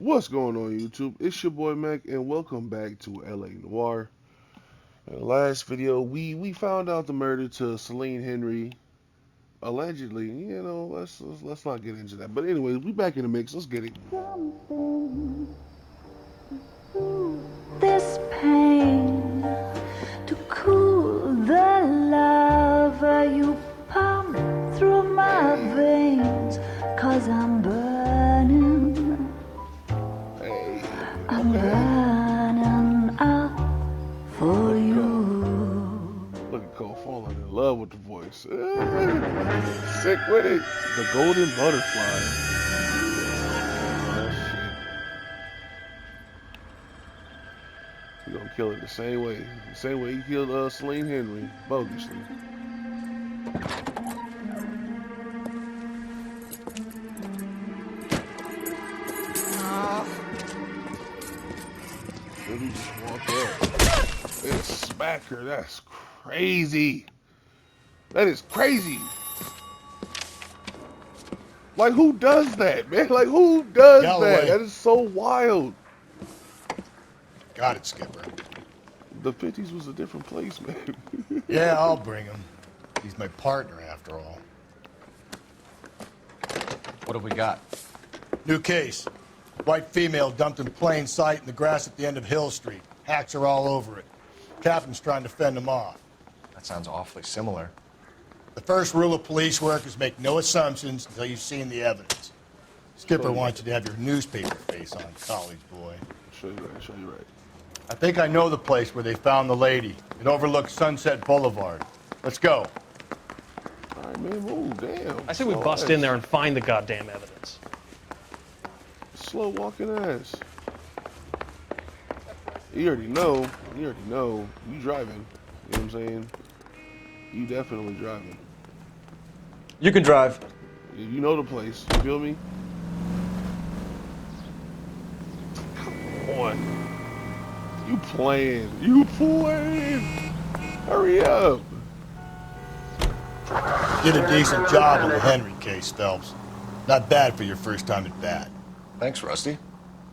What's going on YouTube? It's your boy Mac and welcome back to LA Noire. In the last video we found out the murder to Celine Henry. Allegedly, let's not get into that. But anyways, we back in the mix. Let's get it. This pain to cool the lava you pump through my veins, 'cause I'm burning. I'm burning up for you. Look at Cole falling in love with the voice. Sick with it. The golden butterfly. Oh shit. He gonna kill it the same way. The same way he killed Celine Henry, bogusly. Really just walk up and smack her. That's crazy. That is crazy. Like, who does that, man? Like, who does that? That is so wild. Got it, Skipper. The 50s was a different place, man. Yeah, I'll bring him. He's my partner, after all. What have we got? New case. White female dumped in plain sight in the grass at the end of Hill Street. Hacks are all over it. Captain's trying to fend them off. That sounds awfully similar. The first rule of police work is make no assumptions until you've seen the evidence. Skipper wants you to have your newspaper face on, college boy. Show you right. I think I know the place where they found the lady. It overlooks Sunset Boulevard. Let's go. All right, man, move, damn. I say we bust in there and find the goddamn evidence. Slow walking ass. You already know. You driving. You know what I'm saying? You definitely driving. You can drive. You know the place. You feel me? Come on. You playing. Hurry up. Did a decent job on the Henry case, Phelps. Not bad for your first time at bat. Thanks, Rusty.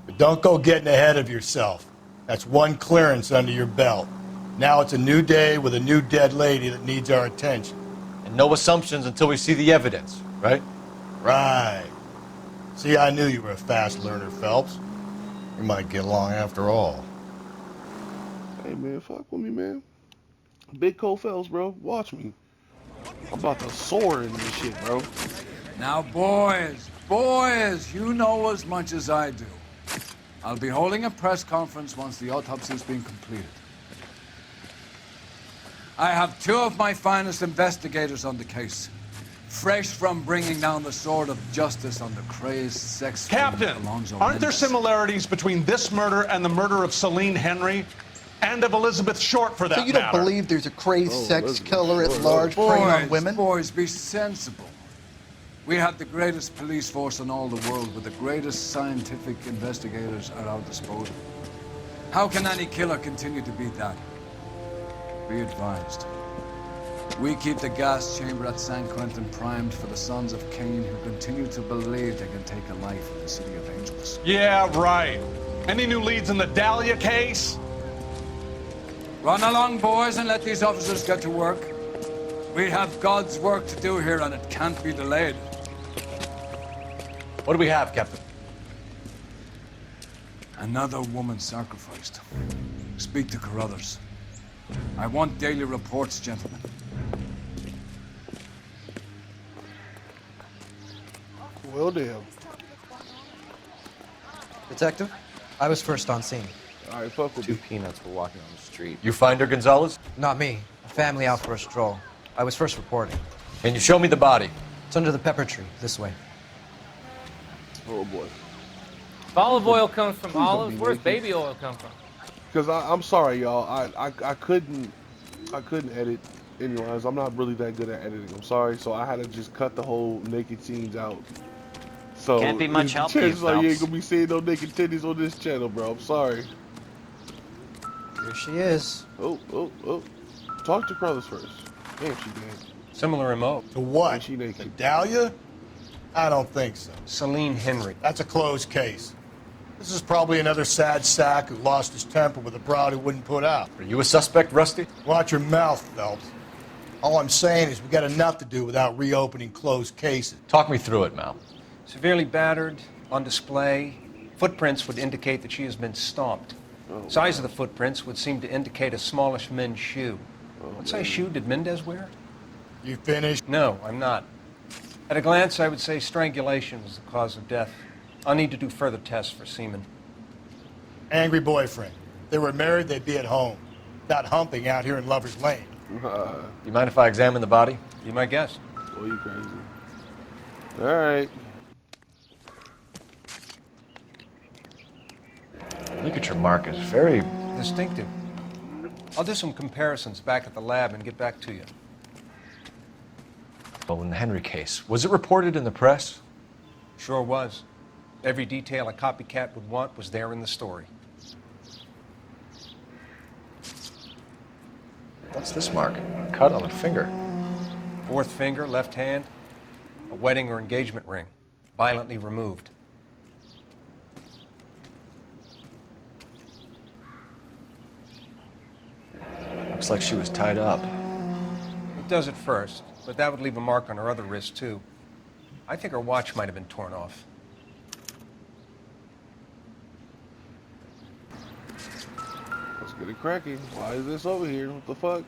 But don't go getting ahead of yourself. That's one clearance under your belt. Now it's a new day with a new dead lady that needs our attention. And no assumptions until we see the evidence, right? Right. See, I knew you were a fast learner, Phelps. We might get along after all. Hey, man, fuck with me, man. Big Cole Phelps, bro. Watch me. I'm about to soar in this shit, bro. Now, boys, you know as much as I do. I'll be holding a press conference once the autopsy's been completed. I have two of my finest investigators on the case, fresh from bringing down the sword of justice on the crazed sex Captain, aren't there similarities between this murder and the murder of Celine Henry? And of Elizabeth Short, for that matter? So you don't believe there's a crazed sex killer at large preying on women? Boys, be sensible. We have the greatest police force in all the world with the greatest scientific investigators at our disposal. How can any killer continue to beat that? Be advised. We keep the gas chamber at San Quentin primed for the sons of Cain who continue to believe they can take a life in the City of Angels. Yeah, right. Any new leads in the Dahlia case? Run along, boys, and let these officers get to work. We have God's work to do here, and it can't be delayed. What do we have, Captain? Another woman sacrificed. Speak to Carruthers. I want daily reports, gentlemen. Well, damn. Detective, I was first on scene. All right, fuck with Two me. peanuts were walking on the street. You find her, Gonzalez? Not me. A family out for a stroll. I was first reporting. Can you show me the body? It's under the pepper tree, this way. Oh, boy. If olive oil comes from Please don't olives, be where's naked. baby oil come from? Because I'm sorry, y'all. I couldn't edit any lines. I'm not really that good at editing. I'm sorry. So I had to just cut the whole naked scenes out. So Can't be much help to you, chances are you ain't Phelps. gonna be seeing no naked titties on this channel, bro. I'm sorry. Here she is. Oh. Talk to Carruthers first. Damn, she dead. Similar remote. To what? Is she naked? The Dahlia? I don't think so. Celine Henry. That's a closed case. This is probably another sad sack who lost his temper with a broad who wouldn't put out. Are you a suspect, Rusty? Watch your mouth, Phelps. All I'm saying is we got enough to do without reopening closed cases. Talk me through it, Mal. Severely battered, on display. Footprints would indicate that she has been stomped. Size of the footprints would seem to indicate a smallish men's shoe. What size shoe did Mendez wear? You finished? No, I'm not. At a glance, I would say strangulation was the cause of death. I'll need to do further tests for semen. Angry boyfriend. If they were married, they'd be at home. Not humping out here in Lover's Lane. You mind if I examine the body? Be my guest. Boy, you crazy. All right. Look at your markers. Very Distinctive. I'll do some comparisons back at the lab and get back to you. well in the Henry case. Was it reported in the press? Sure was. Every detail a copycat would want was there in the story. What's this mark? Cut on the finger. Fourth finger, left hand, a wedding or engagement ring, violently removed. Looks like she was tied up. It does at first, but that would leave a mark on her other wrist, too. I think her watch might have been torn off. Let's get it cracking. Why is this over here? What the fuck?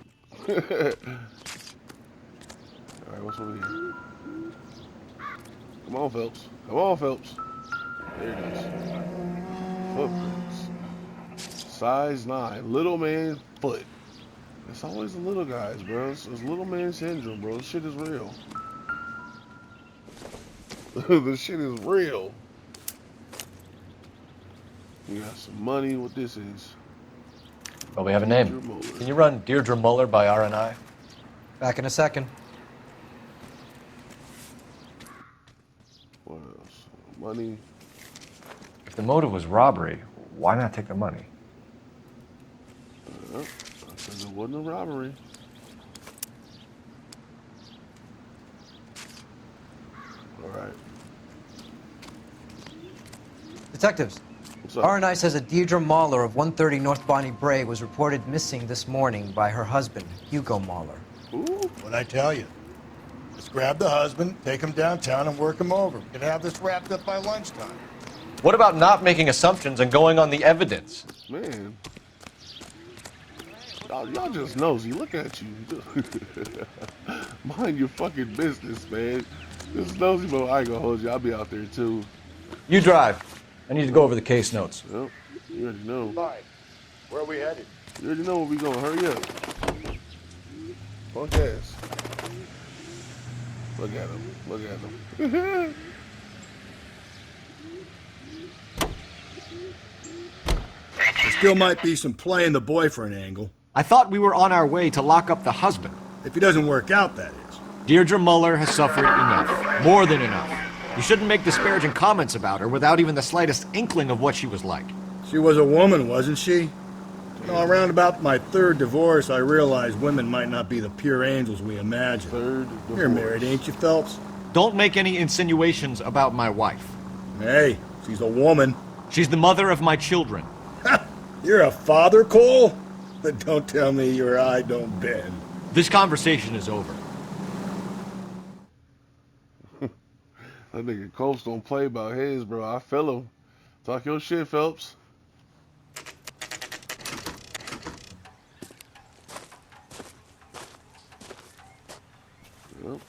Alright, what's over here? Come on, Phelps. Come on, Phelps. There it is. Footprints. Size 9. Little man foot. It's always the little guys, bro. It's little man syndrome, bro. This shit is real. This shit is real. We got some money. What this is? Well, we have a name. Can you run Deirdre Muller by RNI? Back in a second. What else? Money. If the motive was robbery, why not take the money? Because it wasn't a robbery. All right. Detectives, What's up? RNI says that Deirdre Mahler of 130 North Bonnie Brae was reported missing this morning by her husband, Hugo Mahler. Ooh. What'd I tell you? Let's grab the husband, take him downtown, and work him over. We can have this wrapped up by lunchtime. What about not making assumptions and going on the evidence? Man. Y'all just nosy. Look at you. Mind your fucking business, man. This is nosy, but I ain't gonna hold you. I'll be out there too. You drive. I need to go over the case notes. Yep. You already know. Bye. Where are we headed? You already know where we going. Hurry up. Fuck ass. Look at him. Look at him. There still might be some play in the boyfriend angle. I thought we were on our way to lock up the husband. If he doesn't work out, that is. Deirdre Muller has suffered enough. More than enough. You shouldn't make disparaging comments about her without even the slightest inkling of what she was like. She was a woman, wasn't she? You know, around about my third divorce, I realized women might not be the pure angels we imagine. Third divorce. You're married, ain't you, Phelps? Don't make any insinuations about my wife. Hey, she's a woman. She's the mother of my children. You're a father, Cole? But don't tell me your eye don't bend. This conversation is over. That nigga Coach don't play about his, bro. I feel him. Talk your shit, Phelps. Yep.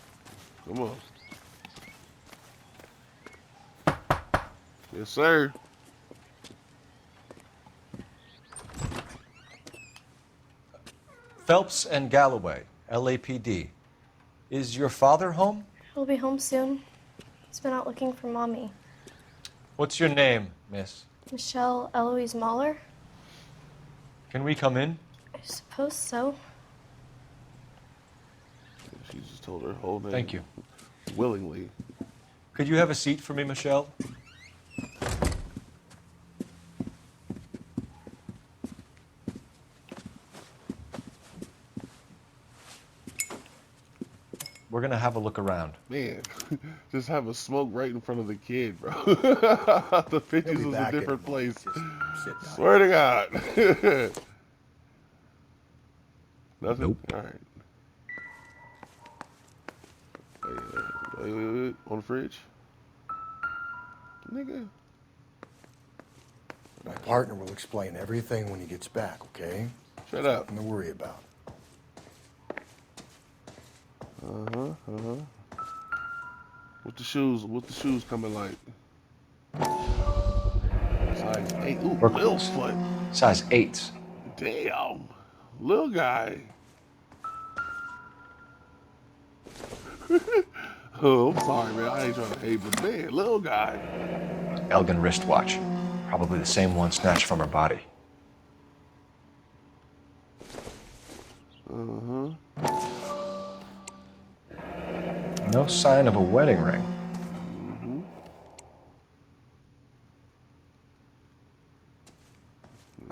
Come on. Yes, sir. Phelps and Galloway, LAPD. Is your father home? He'll be home soon. He's been out looking for Mommy. What's your name, miss? Michelle Eloise Mahler? Can we come in? I suppose so. She just told her whole name. Thank you. Willingly. Could you have a seat for me, Michelle? We're gonna have a look around. Man, just have a smoke right in front of the kid, bro. The pictures was a different place. Swear to God. Nothing? Nope. All right. Wait. On the fridge? Nigga. My partner will explain everything when he gets back, okay? Shut up. Nothing to worry about. What the shoes coming like? Size 8. Ooh, little foot. Size 8s. Damn. Little guy. Oh, I'm sorry, man. I ain't trying to hate, but man, little guy. Elgin wristwatch. Probably the same one snatched from her body. No sign of a wedding ring.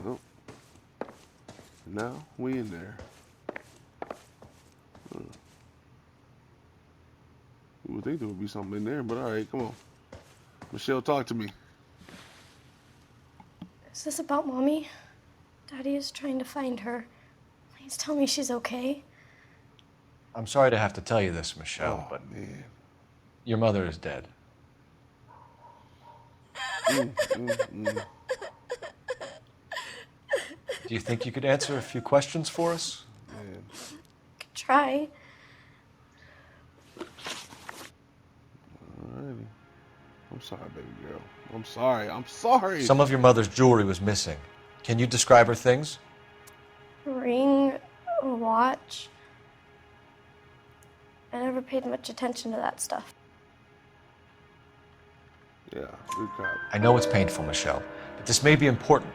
Nope. Now we in there. You would think there would be something in there, but all right, come on. Michelle, talk to me. Is this about Mommy? Daddy is trying to find her. Please tell me she's okay. I'm sorry to have to tell you this, Michelle, but Man. your mother is dead. Do you think you could answer a few questions for us? Man. Could try. Alrighty. I'm sorry, baby girl. I'm sorry. I'm sorry. Some of your mother's jewelry was missing. Can you describe her things? A ring, a watch. I never paid much attention to that stuff. Yeah, good cop. I know it's painful, Michelle, but this may be important.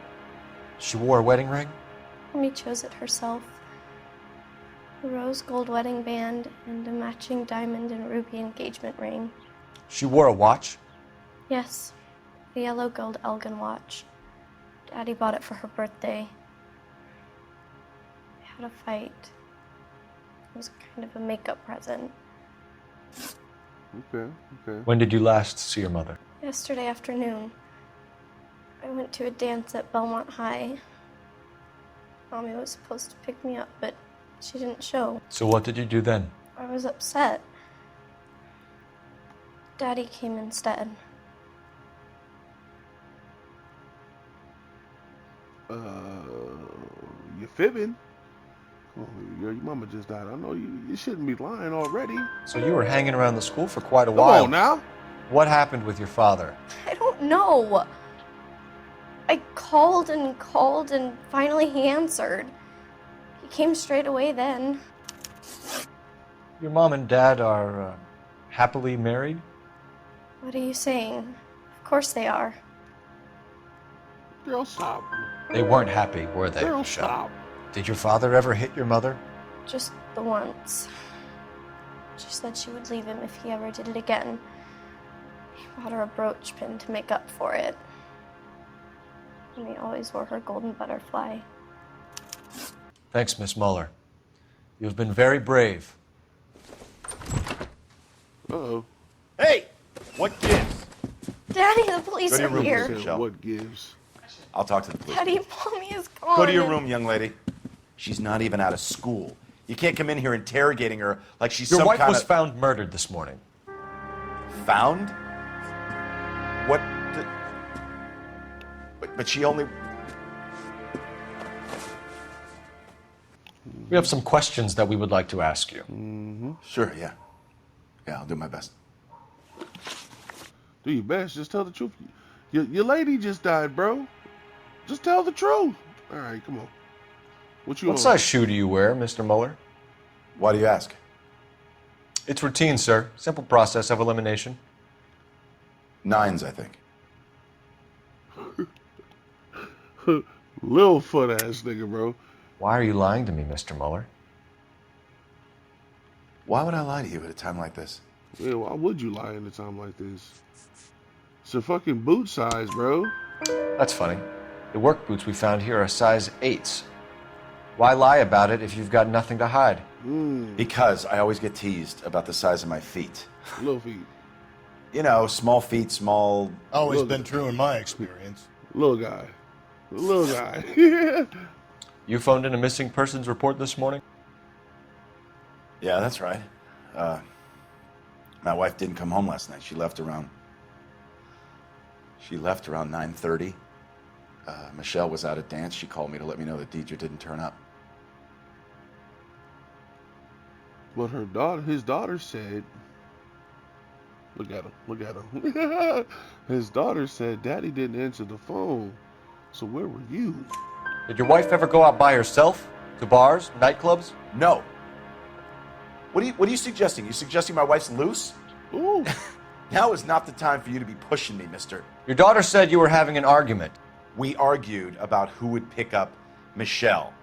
She wore a wedding ring? Mommy chose it herself. A rose gold wedding band and a matching diamond and ruby engagement ring. She wore a watch? Yes, a yellow gold Elgin watch. Daddy bought it for her birthday. We had a fight. It was kind of a makeup present. Okay. When did you last see your mother? Yesterday afternoon, I went to a dance at Belmont High. Mommy was supposed to pick me up, but she didn't show. So what did you do then? I was upset. Daddy came instead. You fibbing? Oh, your mama just died. I know you shouldn't be lying already. So you were hanging around the school for quite a Come while. on now. What happened with your father? I don't know. I called and finally he answered. He came straight away then. Your mom and dad are happily married? What are you saying? Of course they are. Girl, stop. They weren't happy, were they, Girl, Michelle? stop. Did your father ever hit your mother? Just the once. She said she would leave him if he ever did it again. He bought her a brooch pin to make up for it. And he always wore her golden butterfly. Thanks, Miss Muller. You've been very brave. Uh-oh. Hey! What gives? Daddy, the police Go to your are room, here. please, Michelle. What gives? I'll talk to the police. Daddy, Mommy is gone. Go to your room, young lady. She's not even out of school. You can't come in here interrogating her like she's Your some wife kind was of... found murdered this morning. Found? What the... But she only... We have some questions that we would like to ask you. Sure, yeah. Yeah, I'll do my best. Do your best. Just tell the truth. Your lady just died, bro. Just tell the truth. All right, come on. What you What on? size shoe do you wear, Mr. Muller? Why do you ask? It's routine, sir. Simple process of elimination. 9s, I think. Little foot ass nigga, bro. Why are you lying to me, Mr. Muller? Why would I lie to you at a time like this? Yeah, why would you lie in a time like this? It's a fucking boot size, bro. That's funny. The work boots we found here are size 8s. Why lie about it if you've got nothing to hide? Because I always get teased about the size of my feet. Little feet. You know, small feet, small... Always been true in my experience. Little guy. Little guy. You phoned in a missing persons report this morning? Yeah, that's right. My wife didn't come home last night. She left around 9:30. Michelle was out at dance. She called me to let me know that Deidre didn't turn up. But his daughter said, look at him. His daughter said, Daddy didn't answer the phone. So where were you? Did your wife ever go out by herself? To bars, nightclubs? No. What are you suggesting? You suggesting my wife's loose? Ooh. Now is not the time for you to be pushing me, mister. Your daughter said you were having an argument. We argued about who would pick up Michelle.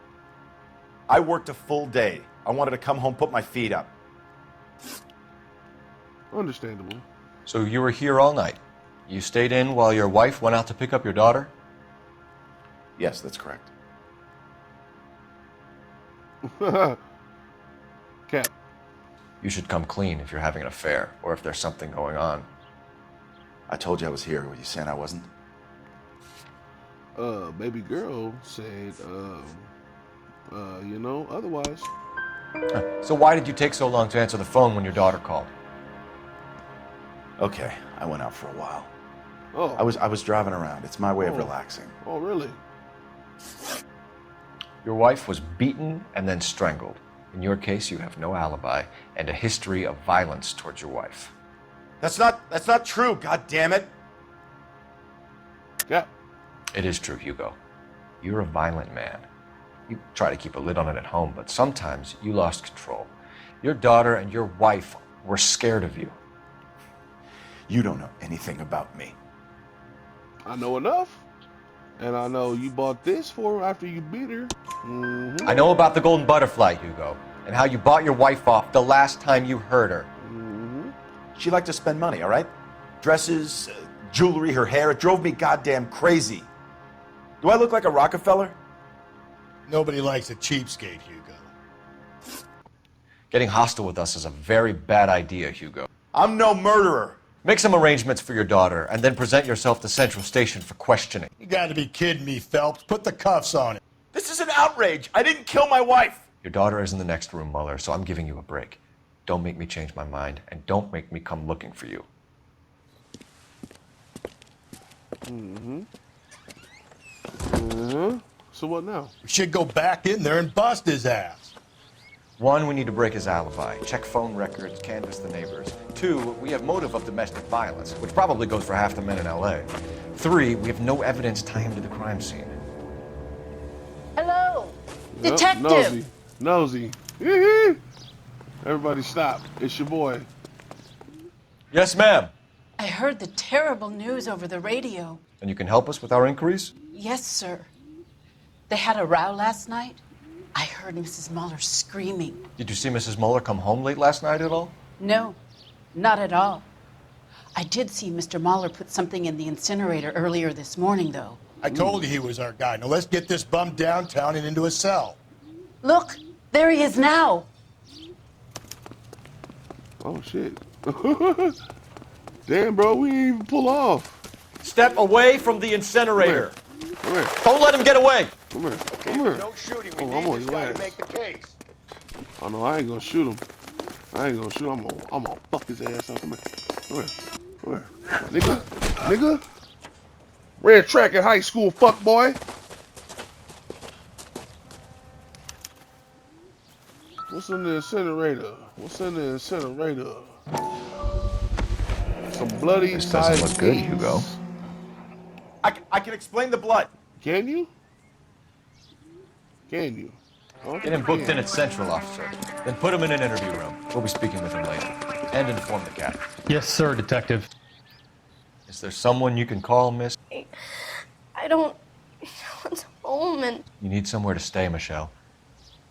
I worked a full day. I wanted to come home, put my feet up. Understandable. So you were here all night. You stayed in while your wife went out to pick up your daughter? Yes, that's correct. Cap. You should come clean if you're having an affair or if there's something going on. I told you I was here. Were you saying I wasn't? Baby girl said, otherwise. So why did you take so long to answer the phone when your daughter called? Okay, I went out for a while. Oh. I was driving around. It's my way of relaxing. Oh, really? Your wife was beaten and then strangled. In your case, you have no alibi and a history of violence towards your wife. That's not true, god damn it. Yeah. It is true, Hugo. You're a violent man. You try to keep a lid on it at home, but sometimes you lost control. Your daughter and your wife were scared of you. You don't know anything about me. I know enough. And I know you bought this for her after you beat her. Mm-hmm. I know about the golden butterfly, Hugo, and how you bought your wife off the last time you heard her. Mm-hmm. She liked to spend money, all right? Dresses, jewelry, her hair. It drove me goddamn crazy. Do I look like a Rockefeller? Nobody likes a cheapskate, Hugo. Getting hostile with us is a very bad idea, Hugo. I'm no murderer. Make some arrangements for your daughter, and then present yourself to Central Station for questioning. You gotta be kidding me, Phelps. Put the cuffs on it. This is an outrage. I didn't kill my wife. Your daughter is in the next room, Mueller, so I'm giving you a break. Don't make me change my mind, and don't make me come looking for you. Mm-hmm. Mm-hmm. So what now? We should go back in there and bust his ass. 1, we need to break his alibi, check phone records, canvass the neighbors. 2, we have motive of domestic violence, which probably goes for half the men in LA. 3, we have no evidence tying him to the crime scene. Hello, Yep, detective. Nosy. Everybody stop. It's your boy. Yes, ma'am. I heard the terrible news over the radio. And you can help us with our inquiries? Yes, sir. They had a row last night. I heard Mrs. Mueller screaming. Did you see Mrs. Mueller come home late last night at all? No, not at all. I did see Mr. Mueller put something in the incinerator earlier this morning, though. I told you he was our guy. Now let's get this bum downtown and into a cell. Look, there he is now. Oh, shit. Damn, bro, we didn't even pull off. Step away from the incinerator. Come here. Don't let him get away. Come here. Come here. No shooting. We Oh, need I'm on this your guy ass. to make the case. Oh, no, I ain't gonna shoot him. I ain't gonna shoot him. I'm gonna fuck his ass up. Come here. Come here. Come here. Nigga. Nigga. Ran track in high school, fuck boy. What's in the incinerator? What's in the incinerator? Some bloody This side doesn't look good, meats. Hugo. I can explain the blood. Can you? Can you? Get him booked in at Central, officer. Then put him in an interview room. We'll be speaking with him later. And inform the captain. Yes, sir, detective. Is there someone you can call, miss? I don't want home, and You need somewhere to stay, Michelle.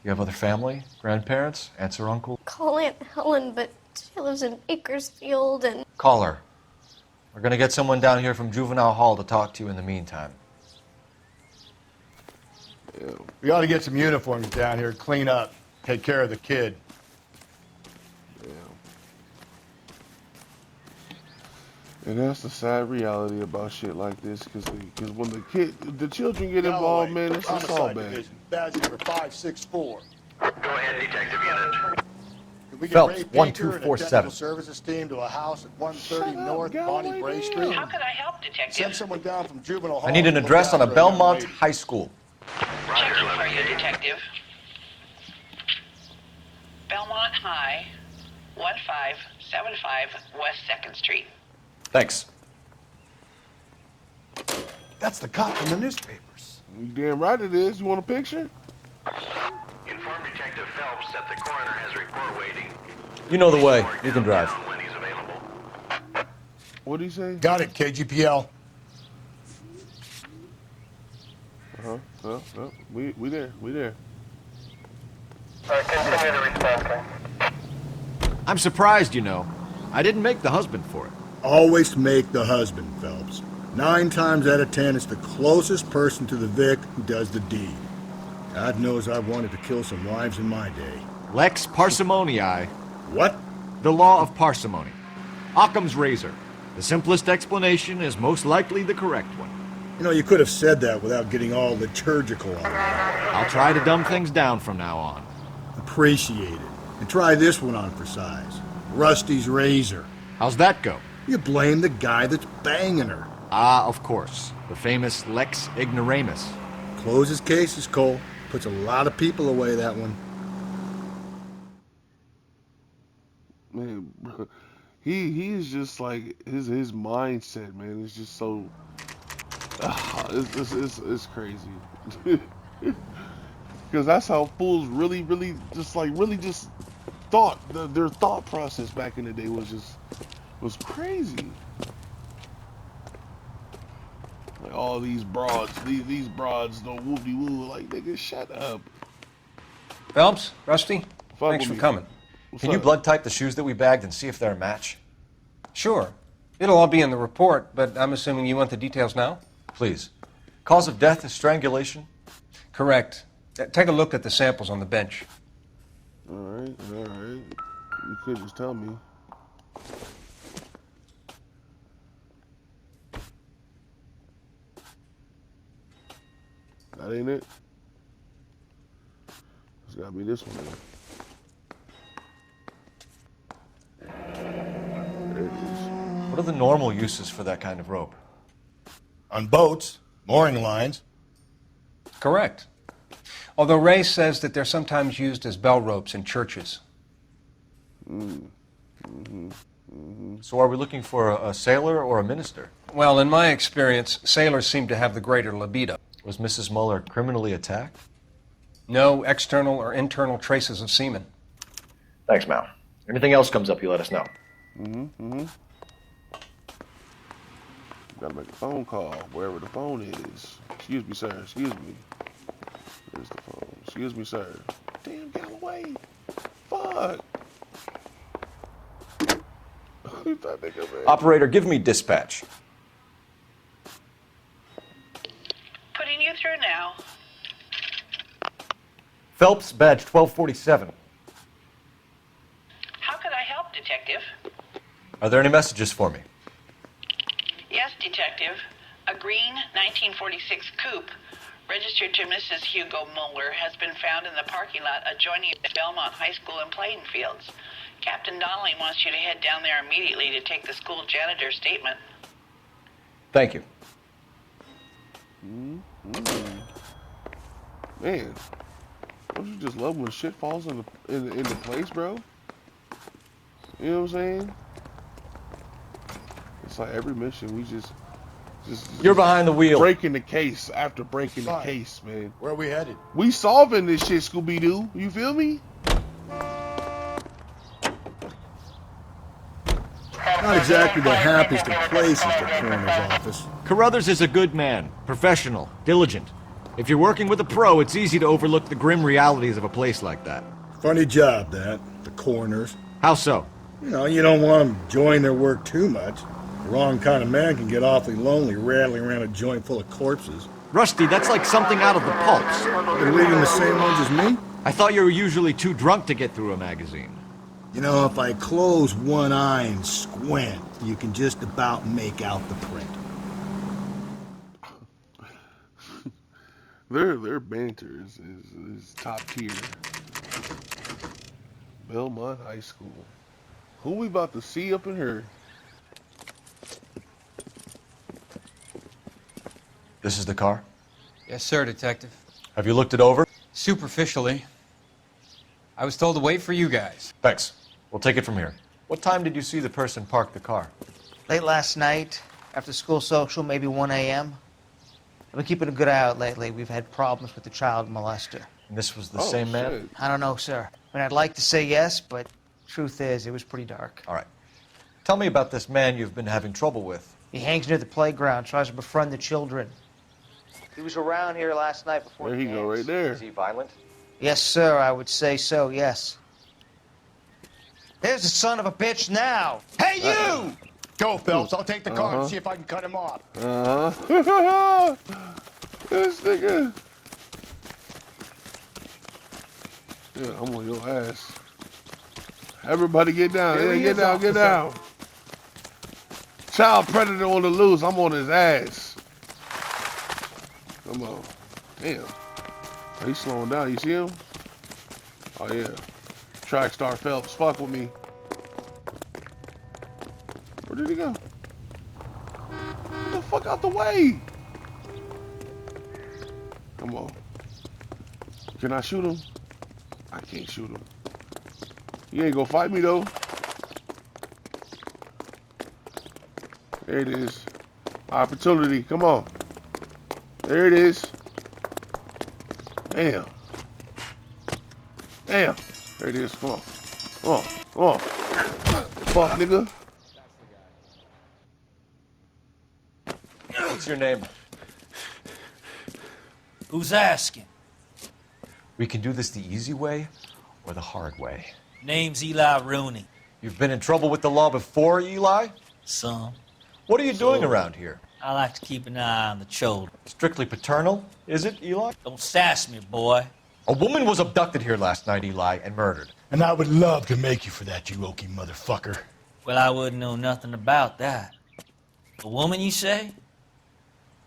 You have other family? Grandparents? Aunts or uncle? call Aunt Helen, but she lives in Bakersfield, and Call her. We're gonna get someone down here from Juvenile Hall to talk to you in the meantime. Yeah. We ought to get some uniforms down here, clean up, take care of the kid. Yeah. And that's the sad reality about shit like this, because when the children get involved, man, it's all Homicide bad. Division, badge number 564. Go ahead, detective unit. Can we get Phelps, Ray Painter and a 1247. technical services team to a house at 130 North Bonnie Bray Street? How can I help, detective? Send someone down from juvenile hall. I need an to look address on a after young Belmont lady. High School. Checking for you, detective. Belmont High, 1575 West 2nd Street. Thanks. That's the cop from the newspapers. You damn right it is. You want a picture? Inform Detective Phelps that the coroner has a report waiting. You know the way. You can drive. When he's available. What do you say? Got it, KGPL. We there. We there. Continue the response. I'm surprised, you know. I didn't make the husband for it. Always make the husband, Phelps. 9 times out of 10, it's the closest person to the Vic who does the deed. God knows I've wanted to kill some wives in my day. Lex parsimoniae. What? The law of parsimony. Occam's razor. The simplest explanation is most likely the correct one. You know, you could have said that without getting all liturgical on it. I'll try to dumb things down from now on. Appreciate it. And try this one on for size. Rusty's razor. How's that go? You blame the guy that's banging her. Ah, of course. The famous Lex ignoramus. Closes cases, Cole. Puts a lot of people away, that one. Man, bro, he's just like his mindset, man. It's just so it's crazy. Because that's how fools really just thought. Their thought process back in the day was crazy. Like all these broads, these broads don't whoop-de-woo. Like, nigga, shut up. Phelps, Rusty, Fuck thanks with for me. coming. What's Can you up? blood type the shoes that we bagged and see if they're a match? Sure. It'll all be in the report, but I'm assuming you want the details now? Please. Cause of death is strangulation? Correct. Take a look at the samples on the bench. All right. You could just tell me. That ain't it. It's gotta be this one. There it is. What are the normal uses for that kind of rope? On boats, mooring lines. Correct. Although Ray says that they're sometimes used as bell ropes in churches. So are we looking for a sailor or a minister? Well, in my experience, sailors seem to have the greater libido. Was Mrs. Muller criminally attacked? No external or internal traces of semen. Thanks, Mal. Anything else comes up, you let us know. Gotta make a phone call wherever the phone is. Excuse me, sir. Excuse me. There's the phone. Excuse me, sir. Damn, Galloway. Fuck. Who's that nigga, man? Operator, give me dispatch. Putting you through now. Phelps, badge 1247. How can I help, detective? Are there any messages for me? Yes, detective. A green 1946 coupe registered to Mrs. Hugo Muller has been found in the parking lot adjoining Belmont High School in Plainfields. Captain Donnelly wants you to head down there immediately to take the school janitor's statement. Thank you. Man, don't you just love when shit falls into place, bro? You know what I'm saying? It's like every mission we just You're behind the wheel. breaking the case after breaking the Fine. case, man. Where are we headed? We solving this shit, Scooby-Doo. You feel me? Not exactly the happiest of places, the coroner's office. Carruthers is a good man, professional, diligent. If you're working with a pro, it's easy to overlook the grim realities of a place like that. Funny job, that. The coroner's. How so? You know, you don't want them enjoying their work too much. The wrong kind of man can get awfully lonely rattling around a joint full of corpses. Rusty, that's like something out of the pulps. Been reading the same ones as me? I thought you were usually too drunk to get through a magazine. You know, if I close one eye and squint, you can just about make out the print. Their banter is top tier. Belmont High School. Who we about to see up in here? This is the car? Yes, sir, Detective. Have you looked it over? Superficially. I was told to wait for you guys. Thanks. We'll take it from here. What time did you see the person park the car? Late last night, after school social, maybe 1 a.m. I've been keeping a good eye out lately. We've had problems with the child molester. And this was the same man? I don't know, sir. I mean, I'd like to say yes, but truth is, it was pretty dark. All right. Tell me about this man you've been having trouble with. He hangs near the playground, tries to befriend the children. He was around here last night before There he go, right there. Is he violent? Yes, sir, I would say so, yes. There's the son of a bitch now. Hey, you! Go, Phelps. I'll take the car and see if I can cut him off. This nigga. Yeah, I'm on your ass. Everybody get down. Here Yeah, he get is, down, get officer. down. Child predator on the loose. I'm on his ass. Come on. Damn. Oh, he's slowing down. You see him? Oh, yeah. Track star Phelps. Fuck with me. Where did he go? Get the fuck out the way. Come on. Can I shoot him? I can't shoot him. He ain't gonna fight me though. There it is. Opportunity. Come on. There it is. Damn. Damn. There it is. Come on. Come on. Come on. Fuck, nigga. What's your name? Who's asking? We can do this the easy way or the hard way. Name's Eli Rooney. You've been in trouble with the law before, Eli? Some. What are you doing around here? I like to keep an eye on the children. Strictly paternal, is it, Eli? Don't sass me, boy. A woman was abducted here last night, Eli, and murdered. And I would love to make you for that, you oaky motherfucker. Well, I wouldn't know nothing about that. A woman, you say?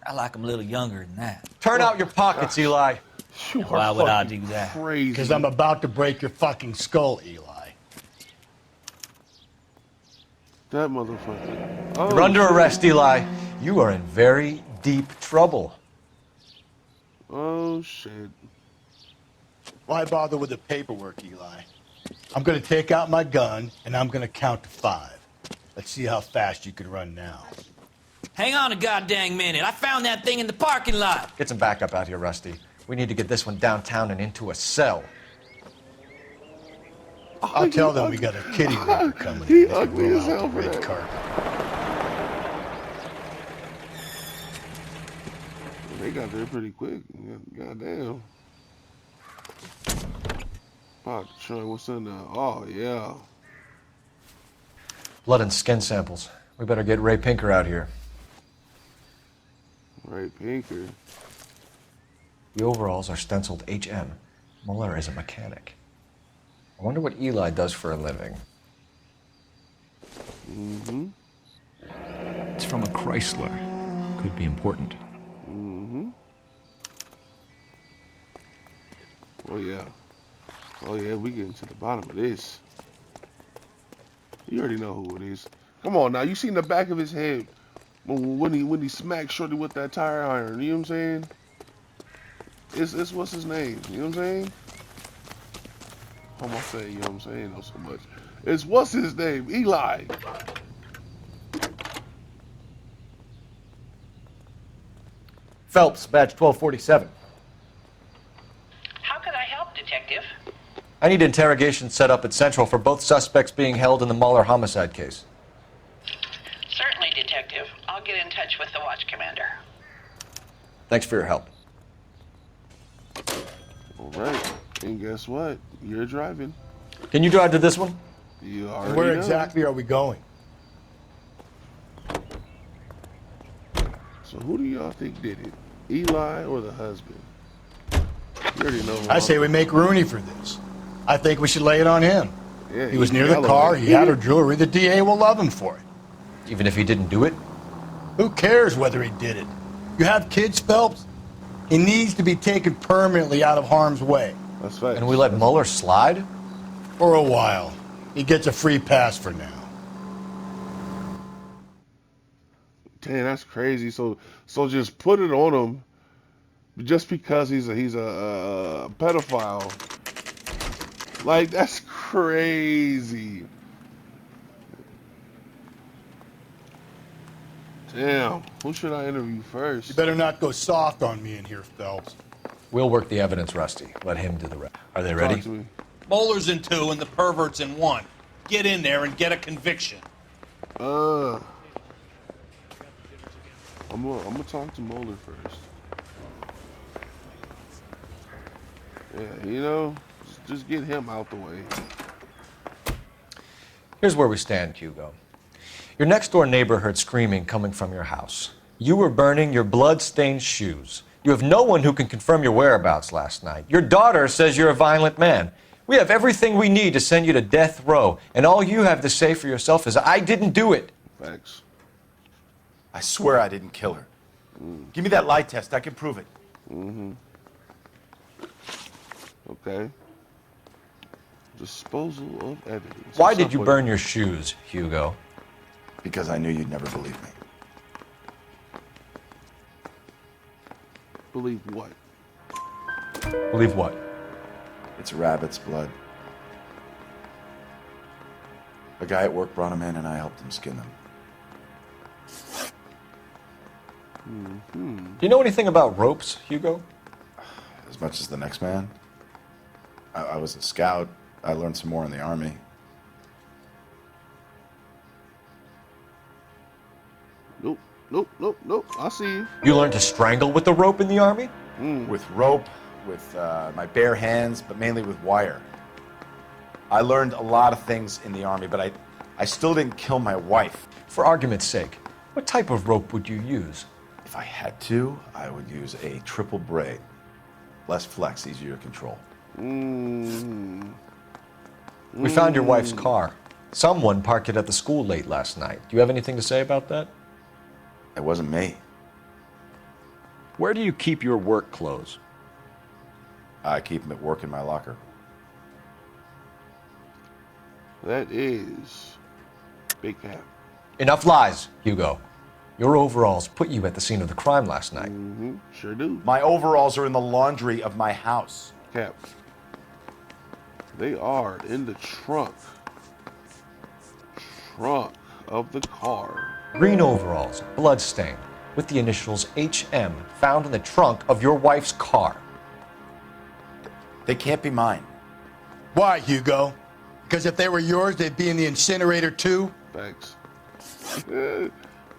I like 'em a little younger than that. Turn out your pockets, Eli. Why would I do that? Crazy. Because I'm about to break your fucking skull, Eli. That motherfucker. Oh, You're under shit. arrest, Eli. You are in very deep trouble. Oh, shit. Why bother with the paperwork, Eli? I'm going to take out my gun, and I'm going to count to 5. Let's see how fast you can run now. Hang on a goddamn minute. I found that thing in the parking lot. Get some backup out here, Rusty. We need to get this one downtown and into a cell. I'll tell them we got a kitty raper coming. He in. They can ugly roll as out hell the for red that. carpet. They got there pretty quick. Goddamn. Fuck, Troy, what's in there? Oh, yeah. Blood and skin samples. We better get Ray Pinker out here. Ray Pinker. The overalls are stenciled HM. Muller is a mechanic. I wonder what Eli does for a living. Mm-hmm. It's from a Chrysler. Could be important. Mm-hmm. Oh, yeah. Oh, yeah, we getting to the bottom of this. You already know who it is. Come on now, you seen the back of his head when he smacked Shorty with that tire iron, you know what I'm saying? It's what's his name, you know what I'm saying? I'm gonna say, you know what I'm saying, not so much. It's what's his name, Eli. Phelps, badge 1247. How can I help, Detective? I need interrogation set up at Central for both suspects being held in the Muller homicide case. Certainly, Detective. I'll get in touch with the watch commander. Thanks for your help. All right, and guess what? You're driving. Can you drive to this one? You already Where know. exactly are we going? So who do y'all think did it? Eli or the husband? You already know. I say we make Rooney for this. I think we should lay it on him. Yeah, he was near the car, he had her jewelry, the DA will love him for it. Even if he didn't do it? Who cares whether he did it? You have kids, Phelps? He needs to be taken permanently out of harm's way. That's right. And we let Mueller slide? For a while. He gets a free pass for now. Damn, that's crazy. So just put it on him, just because he's a pedophile. Like, that's crazy. Damn, who should I interview first? You better not go soft on me in here, Phelps. We'll work the evidence, Rusty. Let him do the rest. Are they ready? Talk to me. Moeller's in 2 and the pervert's in 1. Get in there and get a conviction. I'm gonna talk to Moeller first. Yeah, you know, just get him out the way. Here's where we stand, Hugo. Your next-door neighbor heard screaming coming from your house. You were burning your blood-stained shoes. You have no one who can confirm your whereabouts last night. Your daughter says you're a violent man. We have everything we need to send you to death row, and all you have to say for yourself is, I didn't do it. Thanks. I swear I didn't kill her. Give me that lie test. I can prove it. Mm-hmm. Okay. Disposal of evidence. Why did you burn your shoes, Hugo? Because I knew you'd never believe me. Believe what? Believe what? It's rabbit's blood. A guy at work brought him in and I helped him skin them. Mm-hmm. Do you know anything about ropes, Hugo? As much as the next man. I was a scout. I learned some more in the Army. Nope. I see you. You learned to strangle with the rope in the Army? With rope, with my bare hands, but mainly with wire. I learned a lot of things in the Army, but I still didn't kill my wife. For argument's sake, what type of rope would you use? If I had to, I would use a triple braid. Less flex, easier to control. We found your wife's car. Someone parked it at the school late last night. Do you have anything to say about that? It wasn't me. Where do you keep your work clothes? I keep them at work in my locker. That is big cap. Enough lies, Hugo. Your overalls put you at the scene of the crime last night. Mm-hmm. Sure do. My overalls are in the laundry of my house. Cap. They are in the trunk of the car. Green overalls, bloodstained, with the initials HM found in the trunk of your wife's car. They can't be mine. Why, Hugo? Because if they were yours, they'd be in the incinerator too? Thanks.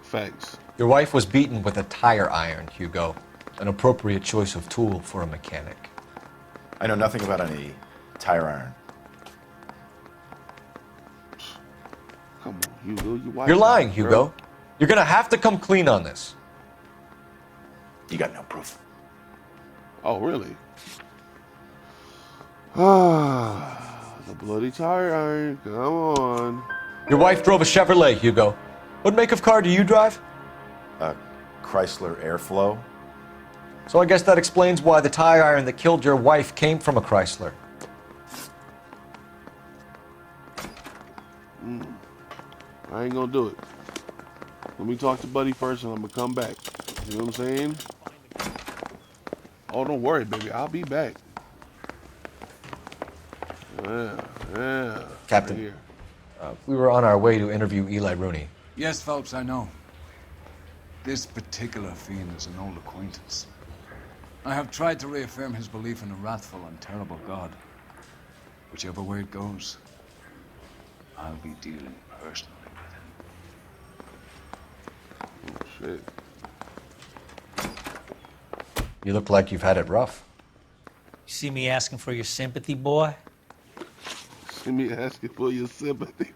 Thanks. Your wife was beaten with a tire iron, Hugo. An appropriate choice of tool for a mechanic. I know nothing about any tire iron. Come on, Hugo. You're lying, Hugo. You're gonna have to come clean on this. You got no proof. Oh, really? Ah, the bloody tire iron. Come on. Your wife drove a Chevrolet, Hugo. What make of car do you drive? A Chrysler Airflow. So I guess that explains why the tire iron that killed your wife came from a Chrysler. I ain't gonna do it. Let me talk to Buddy first and I'm gonna come back. You know what I'm saying? Oh, don't worry, baby. I'll be back. Yeah. Captain, Right here. We were on our way to interview Eli Rooney. Yes, Phelps, I know. This particular fiend is an old acquaintance. I have tried to reaffirm his belief in a wrathful and terrible God. Whichever way it goes, I'll be dealing personally with him. Oh, shit. You look like you've had it rough. You see me asking for your sympathy, boy? See me asking for your sympathy.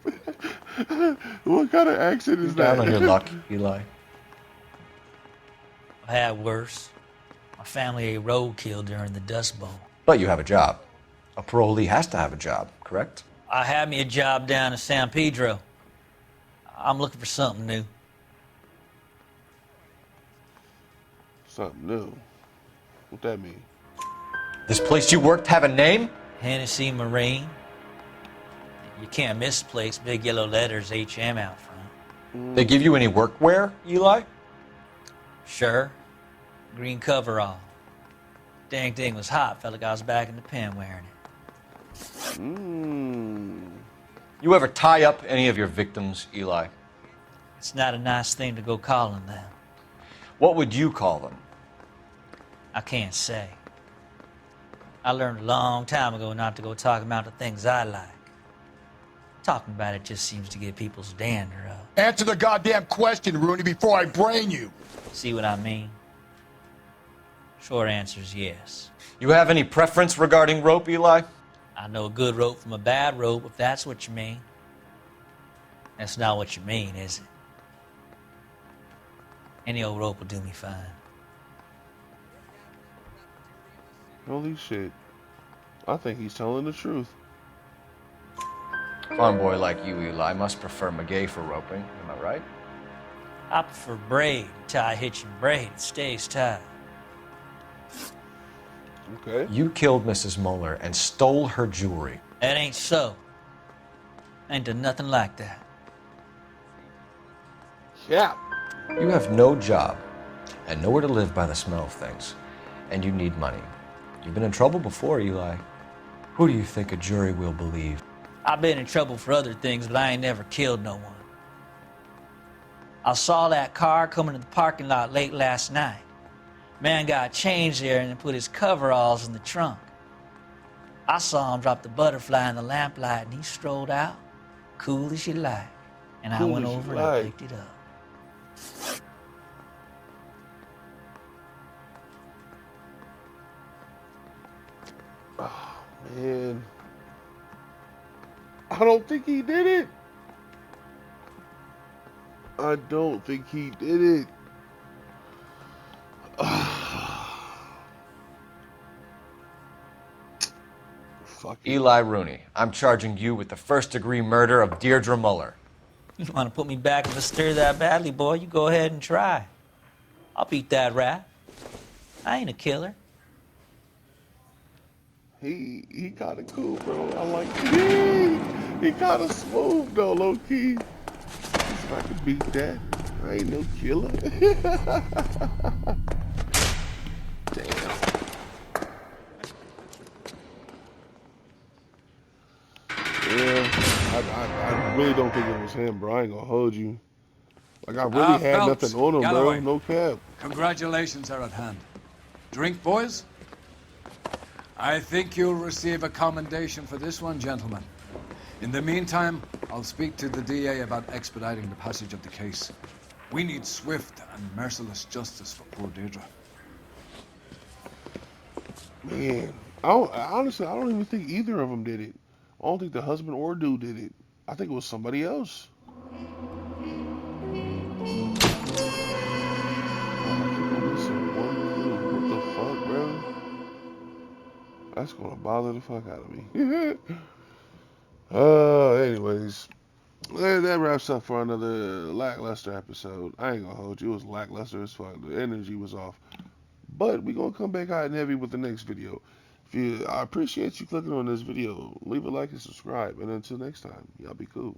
What kind of accent is that? Down on your luck, Eli. I've had worse. My family ate roadkill during the Dust Bowl. But you have a job. A parolee has to have a job, correct? I had me a job down in San Pedro. I'm looking for something new. Something new. What that mean? This place you worked have a name? Hennessy Marine. You can't miss the place. Big yellow letters, HM out front. They give you any workwear, Eli? Sure. Green coverall. Dang thing was hot. Felt like I was back in the pen wearing it. You ever tie up any of your victims, Eli? It's not a nice thing to go calling them. What would you call them? I can't say. I learned a long time ago not to go talking about the things I like. Talking about it just seems to get people's dander up. Answer the goddamn question, Rooney, before I brain you. See what I mean? Short answer is yes. You have any preference regarding rope, Eli? I know a good rope from a bad rope, if that's what you mean. That's not what you mean, is it? Any old rope will do me fine. Holy shit. I think he's telling the truth. Farm boy like you, Eli, must prefer McGay for roping. Am I right? I prefer braid. Tie hitching braid. It stays tied. Okay. You killed Mrs. Moeller and stole her jewelry. That ain't so. I ain't done nothing like that. Yeah. You have no job and nowhere to live by the smell of things. And you need money. You've been in trouble before, Eli. Who do you think a jury will believe? I've been in trouble for other things, but I ain't never killed no one. I saw that car coming to the parking lot late last night. Man got changed there and then put his coveralls in the trunk. I saw him drop the butterfly in the lamplight and he strolled out, cool as you like. And I went over and I picked it up. Oh, man. I don't think he did it. I don't think he did it. Fuck Eli Rooney, I'm charging you with the first-degree murder of Deirdre Muller. You want to put me back in the stir that badly, boy? You go ahead and try. I'll beat that rap. I ain't a killer. He kind of cool, bro. I like it. He kind of smooth though, low key. If I could beat that, I ain't no killer. Damn. Yeah, I really don't think it was him, bro. I ain't gonna hold you. Like I really had Phelps, nothing on him, Galloway. bro. No cap. Congratulations are at hand. Drink, boys? I think you'll receive a commendation for this one, gentlemen. In the meantime, I'll speak to the DA about expediting the passage of the case. We need swift and merciless justice for poor Deirdre. Man, honestly, I don't even think either of them did it. I don't think the husband or dude did it. I think it was somebody else. What the fuck, bro? That's gonna bother the fuck out of me. Anyways, that wraps up for another lackluster episode. I ain't gonna hold you. It was lackluster as fuck. The energy was off. But we gonna come back hot and heavy with the next video. I appreciate you clicking on this video. Leave a like and subscribe. And until next time, y'all be cool.